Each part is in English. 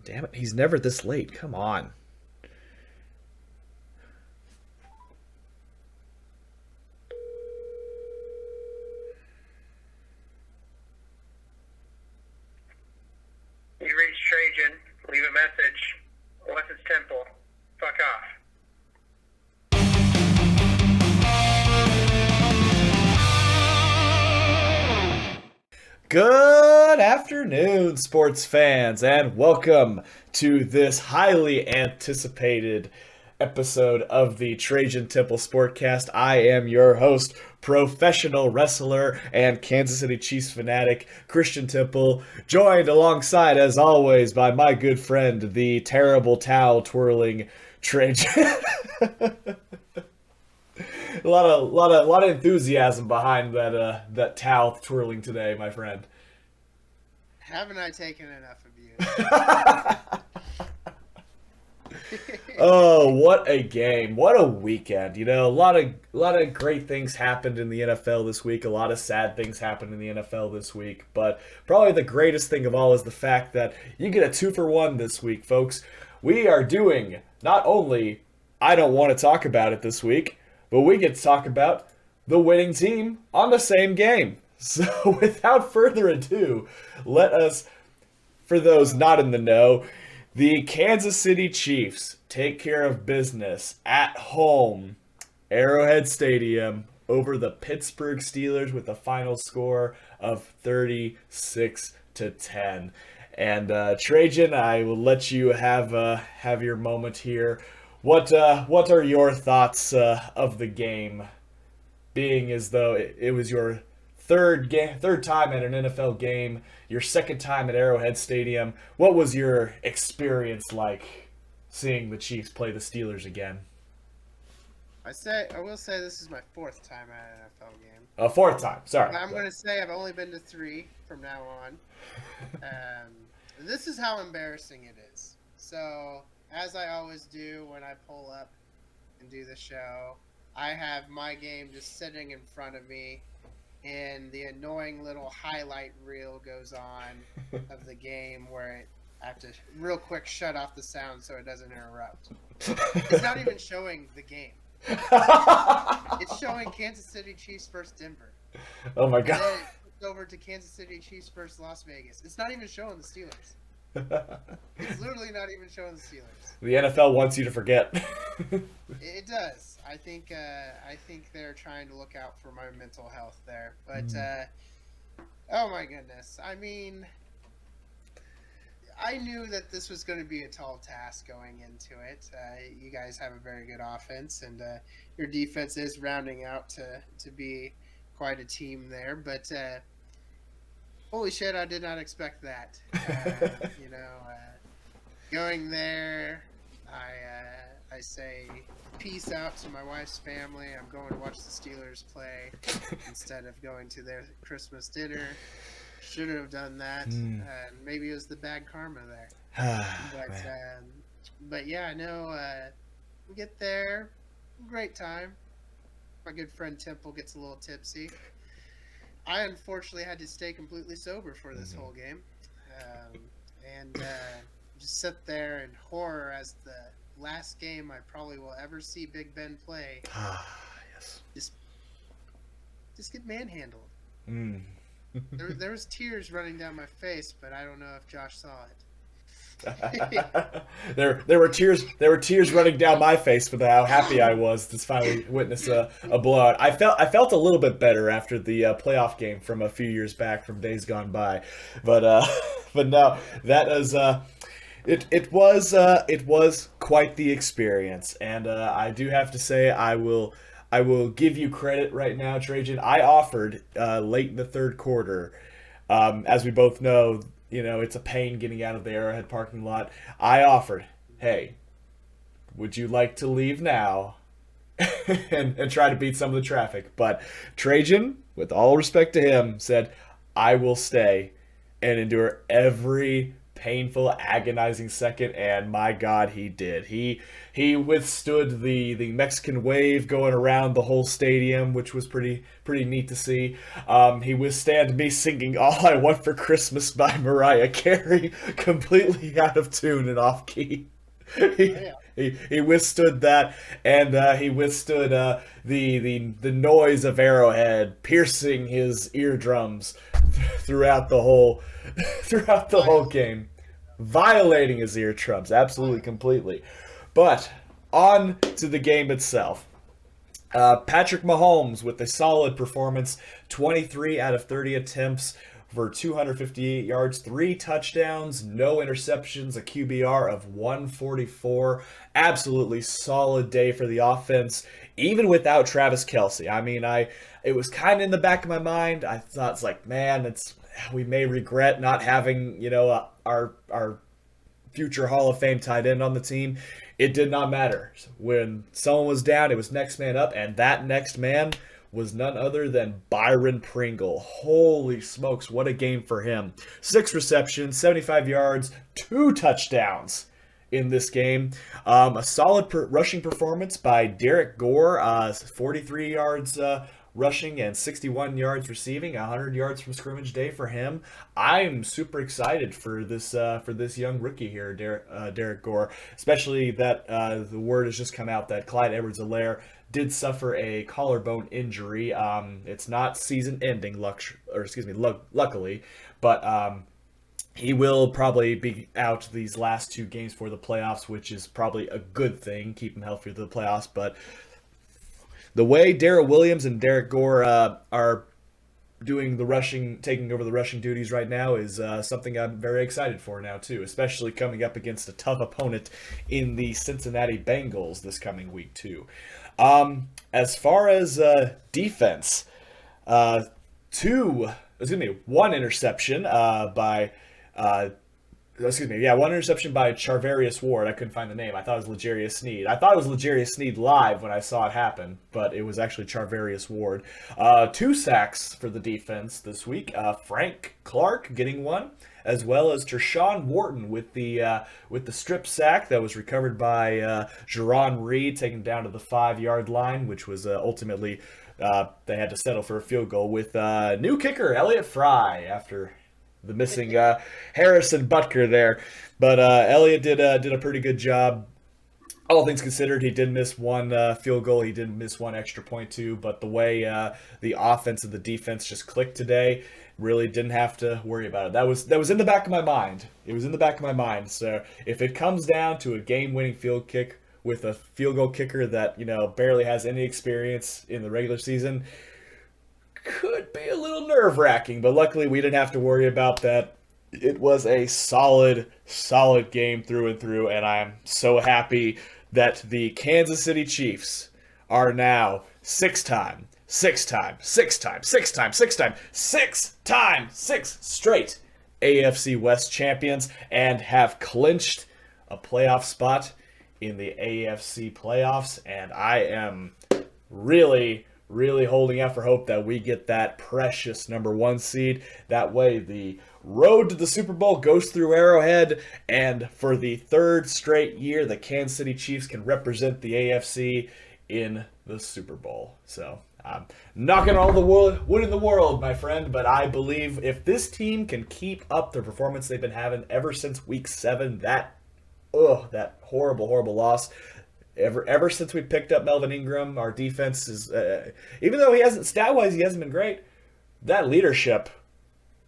Damn it, he's never this late. Come on. You reached Trajan. Leave a message. Unless it's Temple. Fuck off. Good afternoon, sports fans, and welcome to this highly anticipated episode of the Trajan Temple Sportcast. I am your host, professional wrestler and Kansas City Chiefs fanatic, Christian Temple, joined alongside, as always, by my good friend, the terrible towel twirling Trajan. A lot of enthusiasm behind that towel twirling today, my friend. Haven't I taken enough of you? Oh, what a game. What a weekend. You know, a lot of great things happened in the NFL this week. A lot of sad things happened in the NFL this week. But probably the greatest thing of all is the fact that you get a 2-for-1 this week, folks. We are doing not only I don't want to talk about it this week, but we get to talk about the winning team on the same game. So without further ado, let us, for those not in the know, the Kansas City Chiefs take care of business at home, Arrowhead Stadium, over the Pittsburgh Steelers with a final score of 36-10. And Trajan, I will let you have your moment here. What are your thoughts of the game, being as though it was your third time at an NFL game, your second time at Arrowhead Stadium? What was your experience like seeing the Chiefs play the Steelers again? I will say this is my fourth time at an NFL game. Fourth time, sorry. I'm going to say I've only been to 3 from now on. This is how embarrassing it is. So, as I always do when I pull up and do the show, I have my game just sitting in front of me, and the annoying little highlight reel goes on of the game where I have to real quick shut off the sound so it doesn't interrupt. It's not even showing the game. It's showing Kansas City Chiefs versus Denver. Oh my god. And then it flips over to Kansas City Chiefs versus Las Vegas. It's not even showing the Steelers. It's literally not even showing the Steelers. The NFL wants you to forget. It does. I think they're trying to look out for my mental health there. But oh my goodness. I mean, I knew that this was going to be a tall task going into it. You guys have a very good offense, and your defense is rounding out to be quite a team there. But holy shit, I did not expect that. Going there, I say peace out to my wife's family. I'm going to watch the Steelers play instead of going to their Christmas dinner. Should have done that. Maybe it was the bad karma there. But yeah, no, we get there. Great time. My good friend Temple gets a little tipsy. I unfortunately had to stay completely sober for this whole game. And just sit there in horror as the last game I probably will ever see Big Ben play. Yes. Just get manhandled. There was tears running down my face, but I don't know if Josh saw it. There were tears running down my face for how happy I was to finally witness a blowout. I felt a little bit better after the playoff game from a few years back, from days gone by, but no, that is it was quite the experience, and I do have to say I will give you credit right now, Trajan. I offered late in the third quarter, as we both know. You know, it's a pain getting out of the Arrowhead parking lot. I offered, hey, would you like to leave now and try to beat some of the traffic? But Trajan, with all respect to him, said, I will stay and endure every painful, agonizing second, and my God, he did. He withstood the Mexican wave going around the whole stadium, which was pretty neat to see. He withstand me singing "All I Want for Christmas" by Mariah Carey, completely out of tune and off key. He withstood that, and he withstood the noise of Arrowhead piercing his eardrums throughout the whole game, violating his eardrums absolutely completely. But on to the game itself. Patrick Mahomes with a solid performance, 23 out of 30 attempts for 258 yards, 3 touchdowns, no interceptions, a QBR of 144. Absolutely solid day for the offense, even without Travis Kelce. I mean, it was kind of in the back of my mind. I thought, it's like, man, we may regret not having, our future Hall of Fame tight end on the team. It did not matter. When someone was down, it was next man up, and that next man was none other than Byron Pringle. Holy smokes, what a game for him. 6 receptions, 75 yards, 2 touchdowns in this game. A solid rushing performance by Derek Gore, 43 yards rushing and 61 yards receiving, 100 yards from scrimmage day for him. I'm super excited for this young rookie here, Derek Gore, especially that the word has just come out that Clyde Edwards-Helaire did suffer a collarbone injury. It's not season-ending, luckily, but he will probably be out these last 2 games for the playoffs, which is probably a good thing, keep him healthy for the playoffs. But the way Darrell Williams and Derek Gore are doing the rushing, taking over the rushing duties right now is something I'm very excited for now too, especially coming up against a tough opponent in the Cincinnati Bengals this coming week too. As far as defense, 1 interception by 1 interception by Charvarius Ward. I couldn't find the name. I thought it was L'Jarius Sneed. I thought it was L'Jarius Sneed live when I saw it happen, but it was actually Charvarius Ward. 2 sacks for the defense this week. Frank Clark getting 1, as well as Tershawn Wharton with the strip sack that was recovered by Jerron Reed, taken down to the 5-yard line, which was ultimately they had to settle for a field goal with new kicker Elliott Fry after the missing Harrison Butker there. But Elliott did a pretty good job. All things considered, he did miss 1 field goal. He did miss 1 extra point too. But the way the offense and the defense just clicked today, really didn't have to worry about it. That was in the back of my mind. It was in the back of my mind. So if it comes down to a game-winning field kick with a field goal kicker that barely has any experience in the regular season, could be a little nerve-wracking, but luckily we didn't have to worry about that. It was a solid game through and through, and I'm so happy that the Kansas City Chiefs are now 6 straight AFC West champions and have clinched a playoff spot in the AFC playoffs, and I am really holding out for hope that we get that precious number 1 seed. That way the road to the Super Bowl goes through Arrowhead, and for the 3rd straight year, the Kansas City Chiefs can represent the AFC in the Super Bowl. So I'm knocking all the wood in the world, my friend, but I believe if this team can keep up the performance they've been having ever since Week 7, that horrible loss, Ever since we picked up Melvin Ingram, our defense is, even though stat-wise he hasn't been great, that leadership,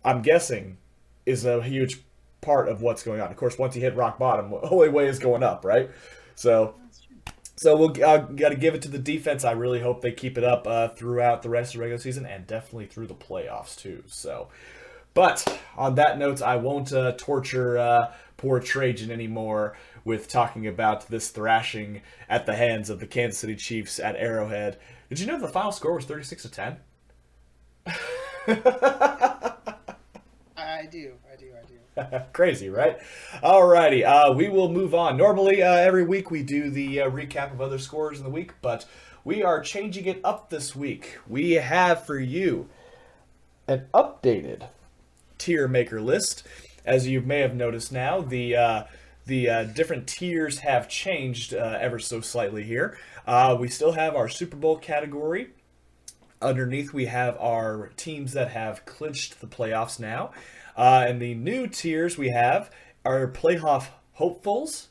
I'm guessing, is a huge part of what's going on. Of course, once you hit rock bottom, the only way is going up, right? So we'll got to give it to the defense. I really hope they keep it up throughout the rest of the regular season and definitely through the playoffs too. So, but on that note, I won't torture poor Trajan anymore with talking about this thrashing at the hands of the Kansas City Chiefs at Arrowhead. Did you know the final score was 36-10? I do. Crazy, right? Alrighty, we will move on. Normally, every week we do the recap of other scores in the week, but we are changing it up this week. We have for you an updated tier maker list as you may have noticed now, the different tiers have changed ever so slightly here. We still have our Super Bowl category. Underneath, we have our teams that have clinched the playoffs now. And the new tiers we have are playoff hopefuls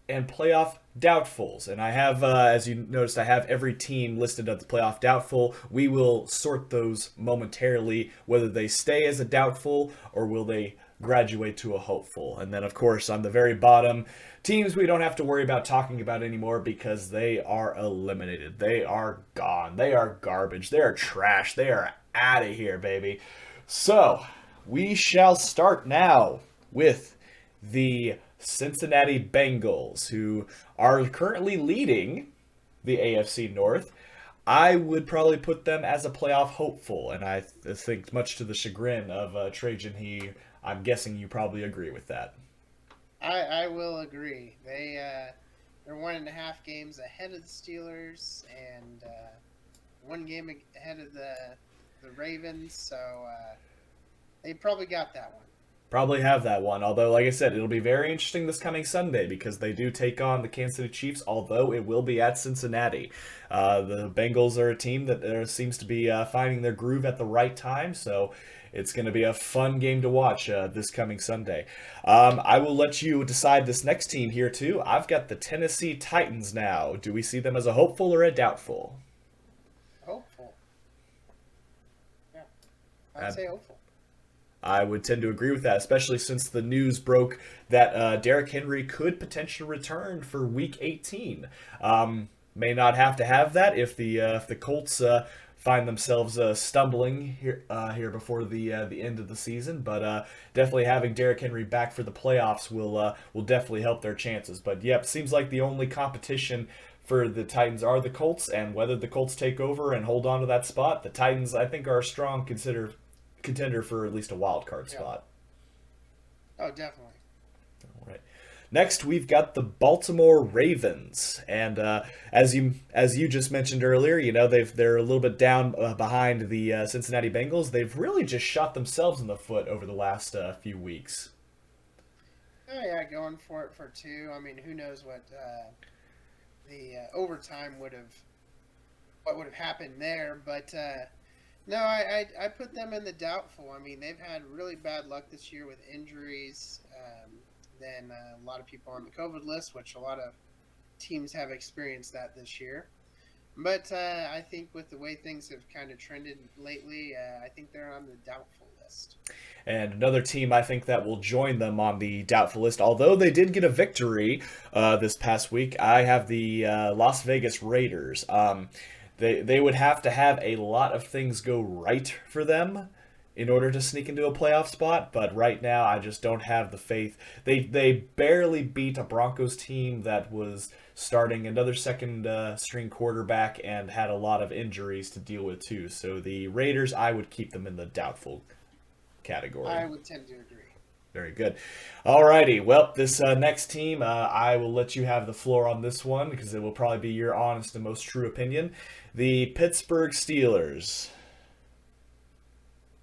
and playoff doubtfuls. And I have, as you noticed, I have every team listed as the playoff doubtful. We will sort those momentarily, whether they stay as a doubtful or will they graduate to a hopeful. And then, of course, on the very bottom, teams we don't have to worry about talking about anymore because they are eliminated. They are gone. They are garbage. They are trash. They are out of here, baby. So, we shall start now with the Cincinnati Bengals, who are currently leading the AFC North. I would probably put them as a playoff hopeful, and I think much to the chagrin of Trajan, I'm guessing you probably agree with that. I will agree. They're 1.5 games ahead of the Steelers and 1 game ahead of the Ravens, so they probably got that one. Probably have that one, although, like I said, it'll be very interesting this coming Sunday because they do take on the Kansas City Chiefs, although it will be at Cincinnati. The Bengals are a team that seems to be finding their groove at the right time, so it's going to be a fun game to watch this coming Sunday. I will let you decide this next team here, too. I've got the Tennessee Titans now. Do we see them as a hopeful or a doubtful? Hopeful. Yeah, I'd say hopeful. I would tend to agree with that, especially since the news broke that Derrick Henry could potentially return for Week 18. May not have to have that if the Colts find themselves stumbling here before the end of the season, but definitely having Derrick Henry back for the playoffs will definitely help their chances. But yep, seems like the only competition for the Titans are the Colts, and whether the Colts take over and hold on to that spot, the Titans I think are a strong contender for at least a wild card spot. Oh, definitely. All right. Next, we've got the Baltimore Ravens, and as you just mentioned earlier, they're a little bit down behind the Cincinnati Bengals. They've really just shot themselves in the foot over the last few weeks. Oh yeah, going for it for 2. I mean, who knows what the overtime would have happened there, but. No, I put them in the doubtful. I mean, they've had really bad luck this year with injuries. Then a lot of people on the COVID list, which a lot of teams have experienced that this year. But I think with the way things have kind of trended lately, I think they're on the doubtful list. And another team I think that will join them on the doubtful list, although they did get a victory this past week, I have the Las Vegas Raiders. They would have to have a lot of things go right for them in order to sneak into a playoff spot, but right now I just don't have the faith. They barely beat a Broncos team that was starting another second string quarterback and had a lot of injuries to deal with too. So the Raiders, I would keep them in the doubtful category. I would tend to agree. Very good. Alrighty, well, this next team, I will let you have the floor on this one because it will probably be your honest and most true opinion. The Pittsburgh Steelers.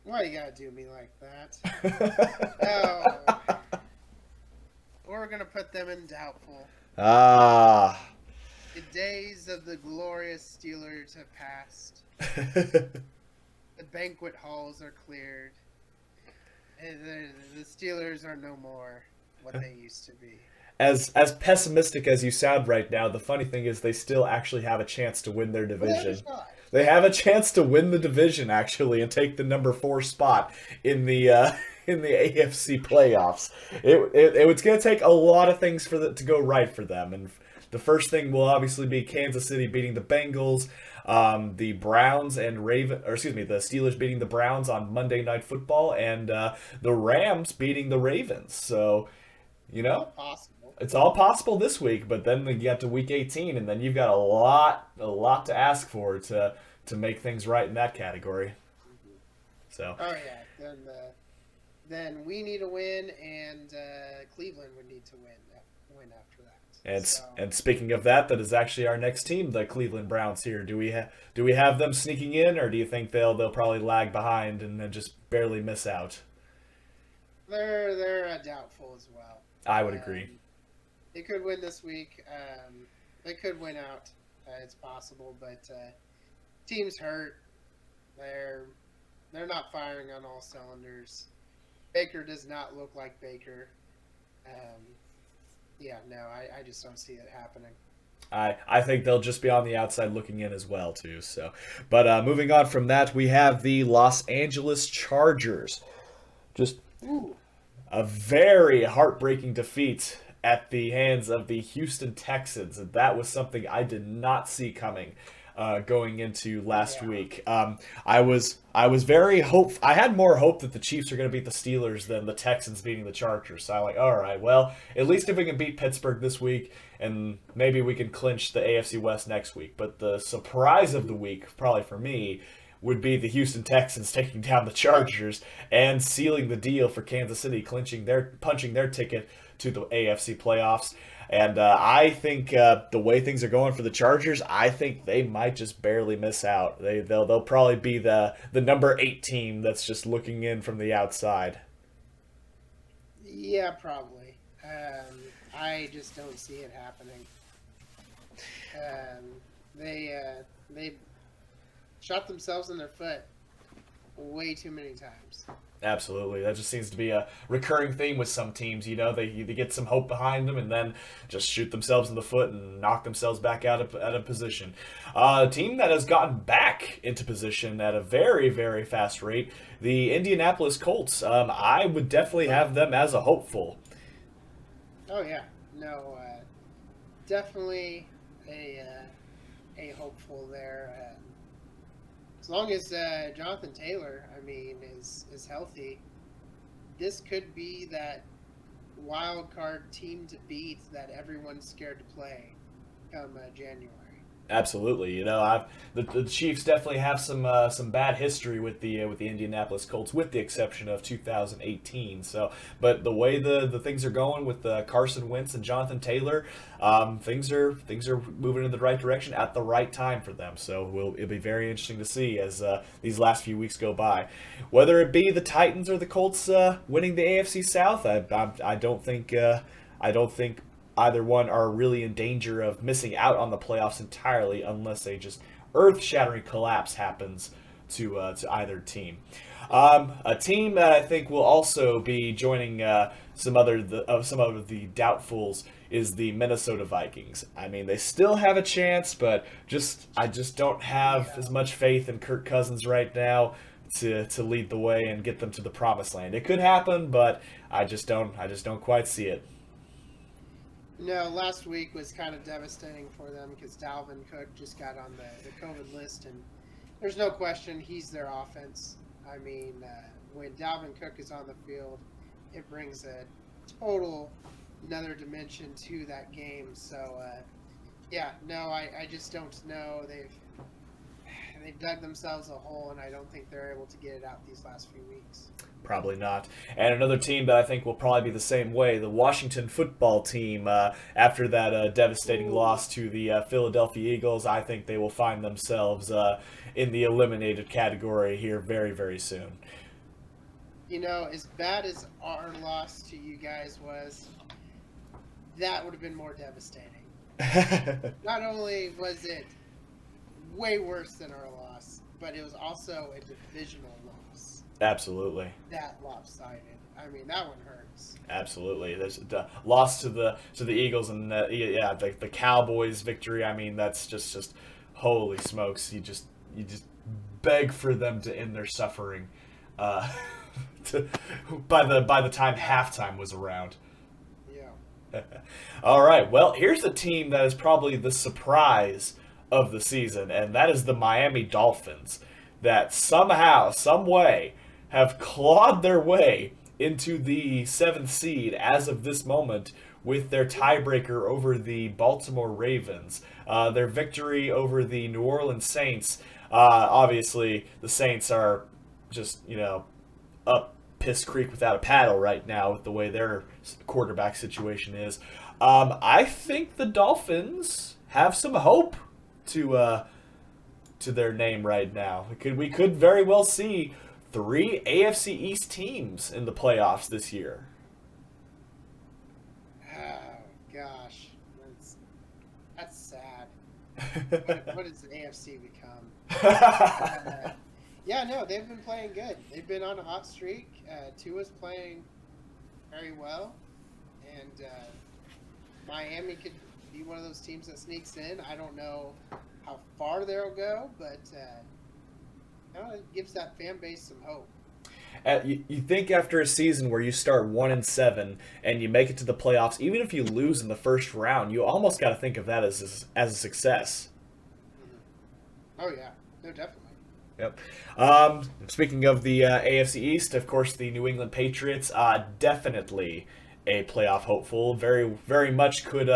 Why you gotta do me like that? No. We're gonna put them in doubtful. Ah. The days of the glorious Steelers have passed. The banquet halls are cleared. The Steelers are no more what they used to be. As pessimistic as you sound right now, the funny thing is they still actually have a chance to win their division. They have a chance to win the division actually and take the number 4 spot in the AFC playoffs. It's going to take a lot of things to go right for them, and the first thing will obviously be Kansas City beating the Bengals. The Browns and the Steelers beating the Browns on Monday Night Football, and the Rams beating the Ravens. So, it's all possible this week. But then you get to Week 18, and then you've got a lot to ask for to make things right in that category. Mm-hmm. So. Oh yeah, then we need a win, and Cleveland would need to win after that. And speaking of that is actually our next team, the Cleveland Browns here. Do we have them sneaking in, or do you think they'll probably lag behind and then just barely miss out? They're a doubtful as well. I would agree. They could win this week. They could win out. It's possible, but team's hurt. They're not firing on all cylinders. Baker does not look like Baker. I just don't see it happening. I think they'll just be on the outside looking in as well, too. So, but moving on from that, we have the Los Angeles Chargers. Just a very heartbreaking defeat at the hands of the Houston Texans, and that was something I did not see coming going into last week. I was very hopeful. I had more hope that the Chiefs are going to beat the Steelers than the Texans beating the Chargers. So I'm like, all right, well, at least if we can beat Pittsburgh this week, and maybe we can clinch the AFC West next week. But the surprise of the week, probably for me, would be the Houston Texans taking down the Chargers and sealing the deal for Kansas City, punching their ticket to the AFC playoffs. And I think the way things are going for the Chargers, I think they might just barely miss out. They'll probably be the number 8 team that's just looking in from the outside. Yeah, probably. I just don't see it happening. They shot themselves in their foot way too many times. Absolutely. That just seems to be a recurring theme with some teams. You know, they get some hope behind them and then just shoot themselves in the foot and knock themselves back out of position. A team that has gotten back into position at a very, very fast rate, the Indianapolis Colts. I would definitely have them as a hopeful. Oh, yeah. No, definitely a hopeful there. As long as Jonathan Taylor, is healthy, this could be that wild card team to beat that everyone's scared to play come January. Absolutely, you know, the Chiefs definitely have some bad history with the Indianapolis Colts, with the exception of 2018. So, but the way the things are going with Carson Wentz and Jonathan Taylor, things are moving in the right direction at the right time for them. So it'll be very interesting to see as these last few weeks go by, whether it be the Titans or the Colts winning the AFC South. I don't think either one are really in danger of missing out on the playoffs entirely unless a just earth-shattering collapse happens to either team. A team that I think will also be joining some of the doubtfuls is the Minnesota Vikings. I mean, they still have a chance, but I just don't have as much faith in Kirk Cousins right now to lead the way and get them to the promised land. It could happen, but I just don't quite see it. No, last week was kind of devastating for them because Dalvin Cook just got on the COVID list, and there's no question he's their offense. I mean, when Dalvin Cook is on the field, it brings a total another dimension to that game. So, I just don't know. They've dug themselves a hole, and I don't think they're able to get it out these last few weeks. Probably not. And another team that I think will probably be the same way, the Washington football team, after that devastating loss to the Philadelphia Eagles, I think they will find themselves in the eliminated category here very, very soon. You know, as bad as our loss to you guys was, that would have been more devastating. Not only was it way worse than our loss, but it was also a divisional loss. Absolutely. That lopsided. I mean, that one hurts. Absolutely. There's the loss to the Eagles and the Cowboys victory. I mean, that's just holy smokes. You just beg for them to end their suffering. By the time halftime was around. Yeah. All right. Well, here's a team that is probably the surprise of the season, and that is the Miami Dolphins, that somehow, some way, have clawed their way into the 7th seed as of this moment with their tiebreaker over the Baltimore Ravens. Their victory over the New Orleans Saints. Obviously, the Saints are just, up piss creek without a paddle right now with the way their quarterback situation is. I think the Dolphins have some hope to their name right now. We could very well see 3 AFC East teams in the playoffs this year. gosh, that's sad. What has the AFC become? Yeah, no, they've been playing good. They've been on a hot streak. Tua's playing very well, and Miami could be one of those teams that sneaks in. I don't know how far they'll go, but it gives that fan base some hope. You think after a season where you start 1-7 and you make it to the playoffs, even if you lose in the first round, you almost got to think of that as a success. Oh yeah, no, definitely. Yep. Speaking of the AFC East, of course, the New England Patriots, definitely a playoff hopeful. Very, very much could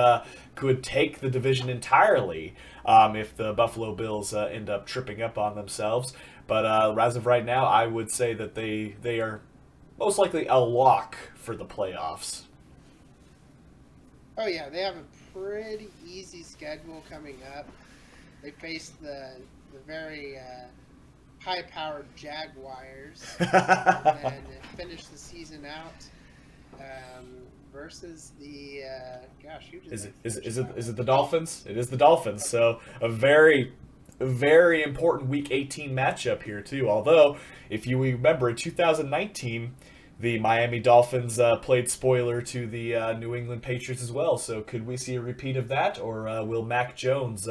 take the division entirely if the Buffalo Bills end up tripping up on themselves. But as of right now, I would say that they are most likely a lock for the playoffs. Oh yeah, they have a pretty easy schedule coming up. They face the very high-powered Jaguars, and then finish the season out versus the Is it the Dolphins? It is the Dolphins. So a very important Week 18 matchup here too. Although, if you remember, in 2019, the Miami Dolphins played spoiler to the New England Patriots as well. So could we see a repeat of that, or will Mac Jones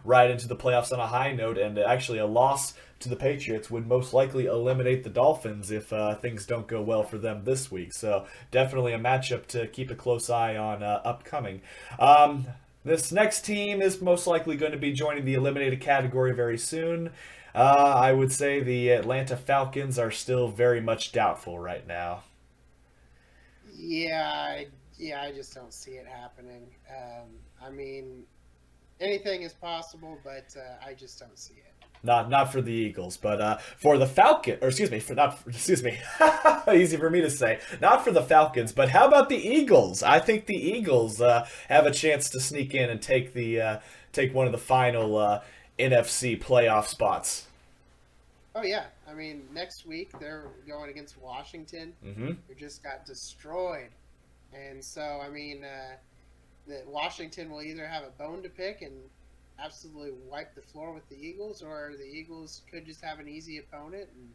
ride into the playoffs on a high note? And actually, a loss to the Patriots would most likely eliminate the Dolphins if things don't go well for them this week. So definitely a matchup to keep a close eye on upcoming. This next team is most likely going to be joining the eliminated category very soon. I would say the Atlanta Falcons are still very much doubtful right now. Yeah, I just don't see it happening. I mean, anything is possible, but I just don't see it. Not for the Eagles, but for the Falcons, or excuse me, easy for me to say. Not for the Falcons, but how about the Eagles? I think the Eagles have a chance to sneak in and take one of the final NFC playoff spots. Oh yeah, I mean next week they're going against Washington, who just got destroyed, and so I mean that Washington will either have a bone to pick and absolutely wipe the floor with the Eagles, or the Eagles could just have an easy opponent and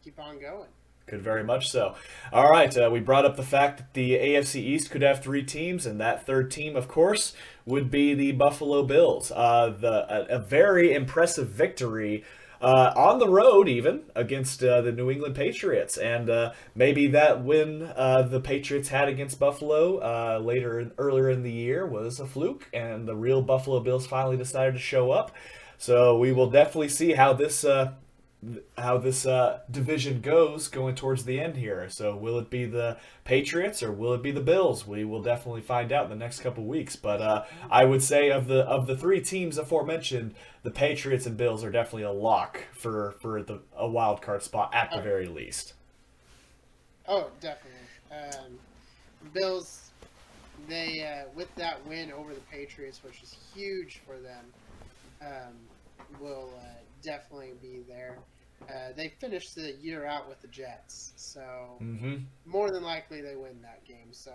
keep on going. Could very much so. All right, we brought up the fact that the AFC East could have 3 teams, and that third team, of course, would be the Buffalo Bills. A very impressive victory on the road, even against the New England Patriots, and maybe that win the Patriots had against Buffalo earlier in the year was a fluke, and the real Buffalo Bills finally decided to show up. So we will definitely see how this division goes going towards the end here. So will it be the Patriots or will it be the Bills? We will definitely find out in the next couple weeks. But I would say of the 3 teams aforementioned, the Patriots and Bills are definitely a lock for a wild card spot at the very least. Oh, definitely. Bills, they with that win over the Patriots, which is huge for them, will definitely be there. They finished the year out with the Jets, so more than likely they win that game. So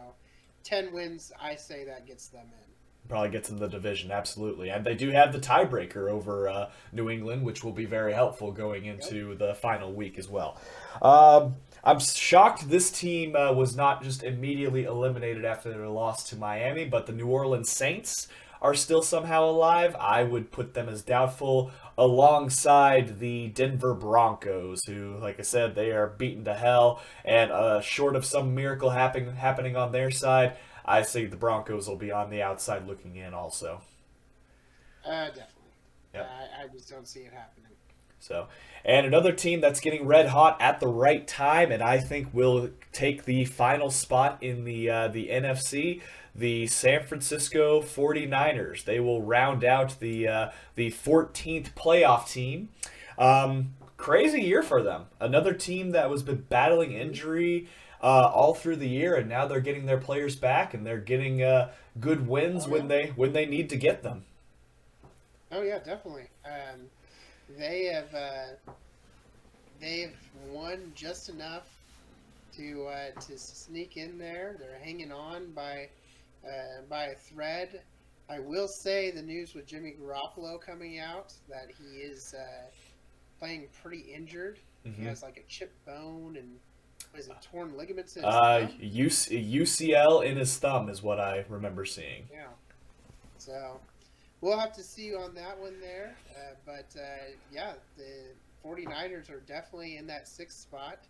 10 wins, I say that gets them in. Probably gets in the division, absolutely. And they do have the tiebreaker over New England, which will be very helpful going into the final week as well. I'm shocked this team was not just immediately eliminated after their loss to Miami, but the New Orleans Saints are still somehow alive. I would put them as doubtful alongside the Denver Broncos, who, like I said, they are beaten to hell. And short of some miracle happening on their side, I say the Broncos will be on the outside looking in also. Definitely. Yep. I just don't see it happening. So, and another team that's getting red hot at the right time, and I think will take the final spot in the NFC, the San Francisco 49ers. They will round out the 14th playoff team. Crazy year for them. Another team that was been battling injury all through the year, and now they're getting their players back, and they're getting good wins when they need to get them. Oh yeah, definitely. They've won just enough to sneak in there. They're hanging on by by a thread. I will say the news with Jimmy Garoppolo coming out that he is playing pretty injured. Mm-hmm. He has like a chipped bone and is it torn ligaments in his thumb? UCL in his thumb is what I remember seeing. Yeah. So we'll have to see on that one there. But yeah, the 49ers are definitely in that 6th spot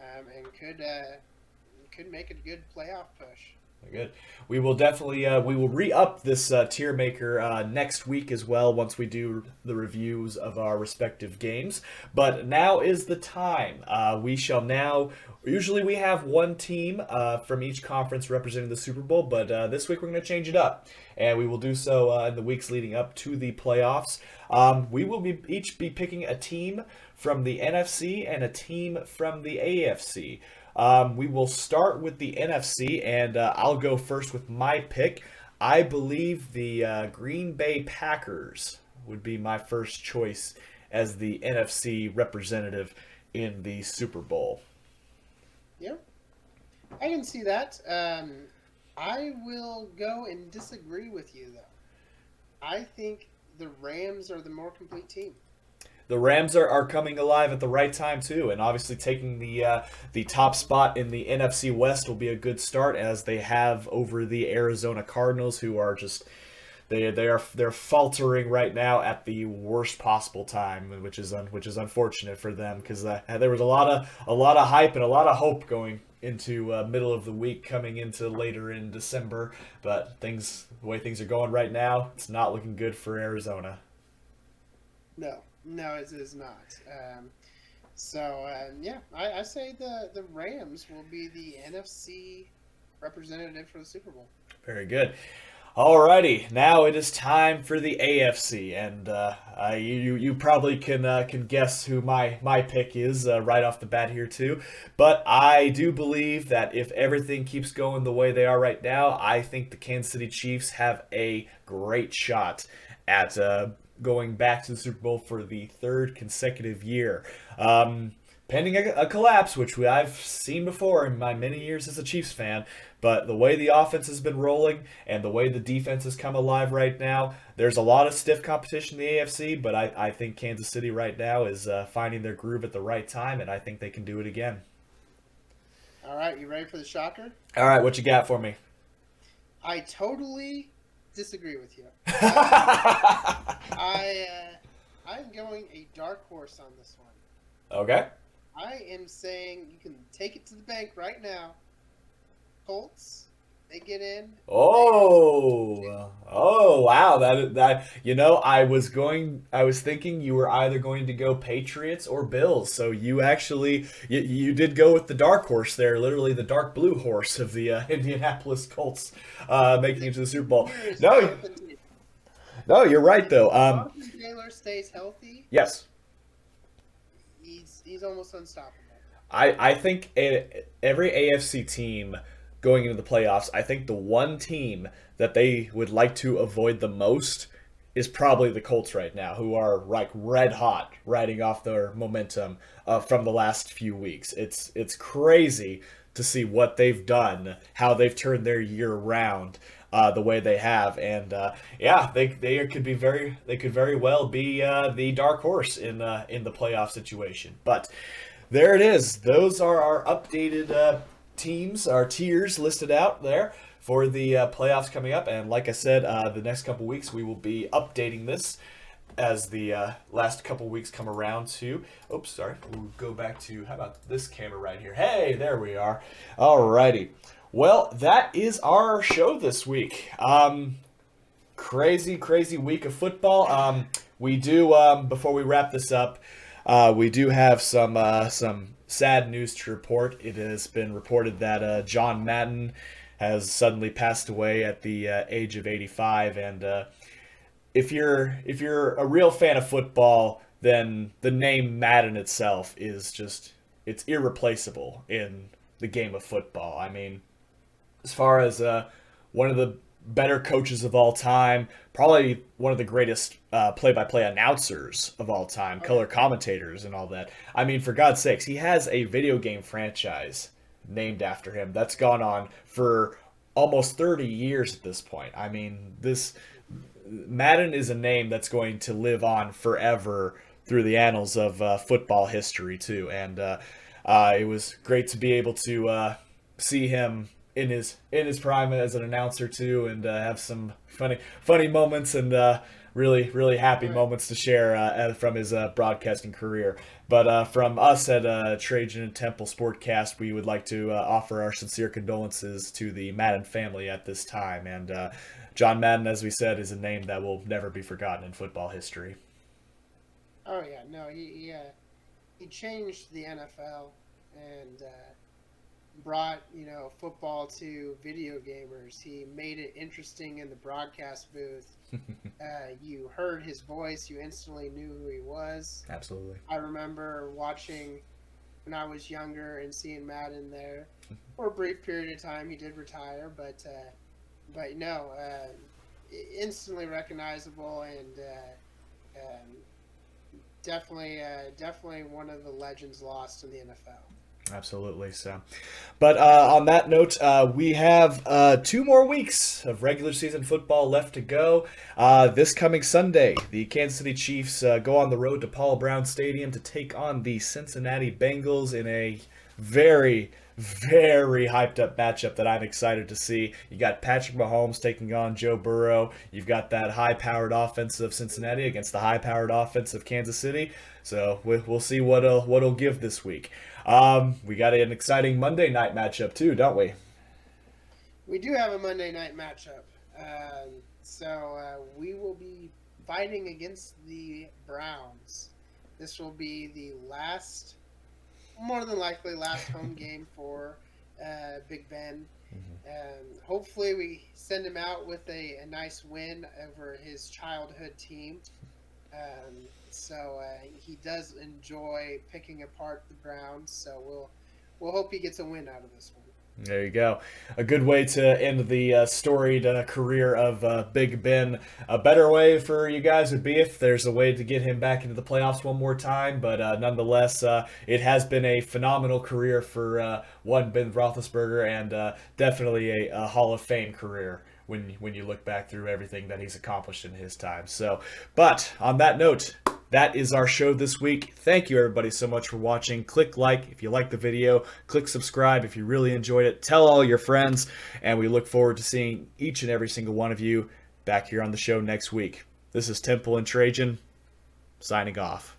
and could make a good playoff push. Good. We will definitely we will re-up this tier maker next week as well once we do the reviews of our respective games. But now is the time. We shall now. Usually we have one team from each conference representing the Super Bowl, but this week we're going to change it up, and we will do so in the weeks leading up to the playoffs. We will each be picking a team from the NFC and a team from the AFC. We will start with the NFC, and I'll go first with my pick. I believe the Green Bay Packers would be my first choice as the NFC representative in the Super Bowl. Yep, I can see that. I will go and disagree with you, though. I think the Rams are the more complete team. The Rams are coming alive at the right time too, and obviously taking the top spot in the NFC West will be a good start, as they have over the Arizona Cardinals, who are just they're faltering right now at the worst possible time, which is unfortunate for them, because there was a lot of hype and a lot of hope going into middle of the week coming into later in December, but the way things are going right now, it's not looking good for Arizona. No, it is not. Yeah, I say the Rams will be the NFC representative for the Super Bowl. Very good. Alrighty, now it is time for the AFC, and you probably can guess who my pick is right off the bat here too. But I do believe that if everything keeps going the way they are right now, I think the Kansas City Chiefs have a great shot at going back to the Super Bowl for the 3rd consecutive year. Pending a collapse, which I've seen before in my many years as a Chiefs fan, but the way the offense has been rolling and the way the defense has come alive right now, there's a lot of stiff competition in the AFC, but I think Kansas City right now is finding their groove at the right time, and I think they can do it again. All right, you ready for the shocker? All right, what you got for me? I totally disagree with you. I'm going a dark horse on this one. Okay. I am saying you can take it to the bank right now. Colts, they get in. Oh wow! That I was thinking you were either going to go Patriots or Bills. So you actually you did go with the dark horse there, literally the dark blue horse of the Indianapolis Colts making it to the Super Bowl. No, you're right though. If Taylor stays healthy, yes, he's almost unstoppable. I think every AFC team going into the playoffs, I think the one team that they would like to avoid the most is probably the Colts right now, who are like red hot, riding off their momentum from the last few weeks. It's crazy to see what they've done, how they've turned their year around the way they have, and they could very well be the dark horse in the playoff situation. But there it is. Those are our updated teams, our tiers listed out there for the playoffs coming up. And like I said, the next couple weeks we will be updating this as the last couple weeks come around to. Oops, sorry. We'll go back to, how about this camera right here? Hey, there we are. Alrighty. Well, that is our show this week. Crazy week of football. We do, before we wrap this up, we do have some sad news to report. It has been reported that John Madden has suddenly passed away at the age of 85. And if you're a real fan of football, then the name Madden itself is it's irreplaceable in the game of football. I mean, as far as one of the better coaches of all time, probably one of the greatest play-by-play announcers of all time, color commentators and all that. I mean, for God's sakes, he has a video game franchise named after him that's gone on for almost 30 years at this point. I mean, this Madden is a name that's going to live on forever through the annals of football history too, and it was great to be able to see him in his prime as an announcer too, and have some funny moments and really happy moments to share from his broadcasting career. But from us at Trajan and Temple Sportcast, we would like to offer our sincere condolences to the Madden family at this time. And John Madden, as we said, is a name that will never be forgotten in football history. Oh yeah, no, he changed the NFL and brought football to video gamers. He made it interesting in the broadcast booth. You heard his voice, you instantly knew who he was. Absolutely. I remember watching when I was younger and seeing Madden there for a brief period of time. He did retire, but no, instantly recognizable and definitely one of the legends lost in the NFL. Absolutely. So, but on that note, we have 2 more weeks of regular season football left to go. This coming Sunday, the Kansas City Chiefs go on the road to Paul Brown Stadium to take on the Cincinnati Bengals in a very hyped up matchup that I'm excited to see. You got Patrick Mahomes taking on Joe Burrow. You've got that high-powered offense of Cincinnati against the high-powered offense of Kansas City. So we'll see what it'll give this week. We got an exciting Monday night matchup too, don't we? We do have a Monday night matchup. So we will be fighting against the Browns. This will be the more than likely last home game for Big Ben. Hopefully we send him out with a nice win over his childhood team. So he does enjoy picking apart the Browns. So we'll hope he gets a win out of this one. There you go. A good way to end the storied career of Big Ben. A better way for you guys would be if there's a way to get him back into the playoffs one more time. But nonetheless, it has been a phenomenal career for one Ben Roethlisberger, and definitely a Hall of Fame career when you look back through everything that he's accomplished in his time. So, but on that note, that is our show this week. Thank you everybody so much for watching. Click like if you like the video. Click subscribe if you really enjoyed it. Tell all your friends. And we look forward to seeing each and every single one of you back here on the show next week. This is Temple and Trajan signing off.